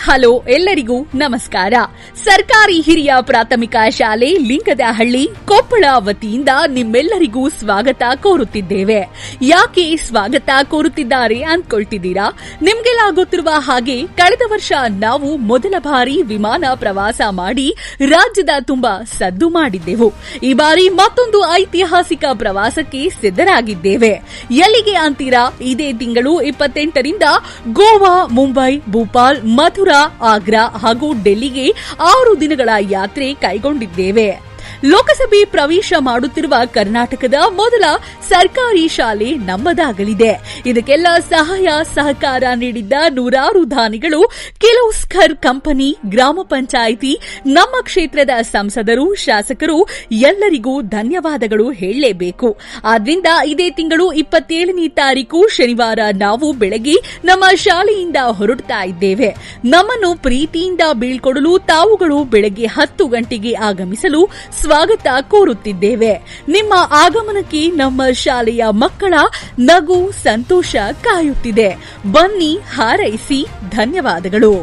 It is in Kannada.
ಹಲೋ ಎಲ್ಲರಿಗೂ ನಮಸ್ಕಾರ. ಸರ್ಕಾರಿ ಹಿರಿಯ ಪ್ರಾಥಮಿಕ ಶಾಲೆ ಲಿಂಗದಹಳ್ಳಿ ಕೊಪ್ಪಳ ವತಿಯಿಂದ ನಿಮ್ಮೆಲ್ಲರಿಗೂ ಸ್ವಾಗತ ಕೋರುತ್ತಿದ್ದೇವೆ. ಯಾಕೆ ಸ್ವಾಗತ ಕೋರುತ್ತಿದ್ದಾರೆ ಅಂದ್ಕೊಳ್ತಿದ್ದೀರಾ? ನಿಮ್ಗೆಲ್ಲ ಗೊತ್ತಿರುವ ಹಾಗೆ ಕಳೆದ ವರ್ಷ ನಾವು ಮೊದಲ ಬಾರಿ ವಿಮಾನ ಪ್ರವಾಸ ಮಾಡಿ ರಾಜ್ಯದ ತುಂಬಾ ಸದ್ದು ಮಾಡಿದ್ದೆವು. ಈ ಬಾರಿ ಮತ್ತೊಂದು ಐತಿಹಾಸಿಕ ಪ್ರವಾಸಕ್ಕೆ ಸಿದ್ಧರಾಗಿದ್ದೇವೆ. ಎಲ್ಲಿಗೆ ಅಂತೀರಾ? ಇದೇ ತಿಂಗಳು 28ರಿಂದ ಗೋವಾ, ಮುಂಬೈ, ಭೂಪಾಲ್, ಮಥುರಾ, ಆಗ್ರಾ ಹಾಗೂ ಡೆಲ್ಲಿಗೆ 6 ದಿನಗಳ ಯಾತ್ರೆ ಕೈಗೊಂಡಿದ್ದೇವೆ. ಲೋಕಸಭೆ ಪ್ರವೇಶ ಮಾಡುತ್ತಿರುವ ಕರ್ನಾಟಕದ ಮೊದಲ ಸರ್ಕಾರಿ ಶಾಲೆ ನಮ್ಮದಾಗಲಿದೆ. ಇದಕ್ಕೆಲ್ಲ ಸಹಾಯ ಸಹಕಾರ ನೀಡಿದ್ದ ನೂರಾರು ದಾನಿಗಳು, ಕಿರ್ಲೋಸ್ಕರ್ ಕಂಪನಿ, ಗ್ರಾಮ ಪಂಚಾಯಿತಿ, ನಮ್ಮ ಕ್ಷೇತ್ರದ ಸಂಸದರು, ಶಾಸಕರು ಎಲ್ಲರಿಗೂ ಧನ್ಯವಾದಗಳು ಹೇಳಲೇಬೇಕು. ಆದ್ರಿಂದ ಇದೇ ತಿಂಗಳು 27ನೇ ತಾರೀಕು ಶನಿವಾರ ನಾವು ಬೆಳಗ್ಗೆ ನಮ್ಮ ಶಾಲೆಯಿಂದ ಹೊರಡ್ತಾ ಇದ್ದೇವೆ. ನಮ್ಮನ್ನು ಪ್ರೀತಿಯಿಂದ ಬೀಳ್ಕೊಡಲು ತಾವುಗಳು ಬೆಳಗ್ಗೆ 10 ಗಂಟೆಗೆ ಆಗಮಿಸಲು ಸ್ವಾಗತ ಕೋರುತ್ತಿದ್ದೇವೆ. ನಿಮ್ಮ ಆಗಮನಕ್ಕೆ ನಮ್ಮ ಶಾಲೆಯ ಮಕ್ಕಳ ನಗು, ಸಂತೋಷ ಕಾಯುತ್ತಿದೆ. ಬನ್ನಿ, ಹಾರೈಸಿ. ಧನ್ಯವಾದಗಳು.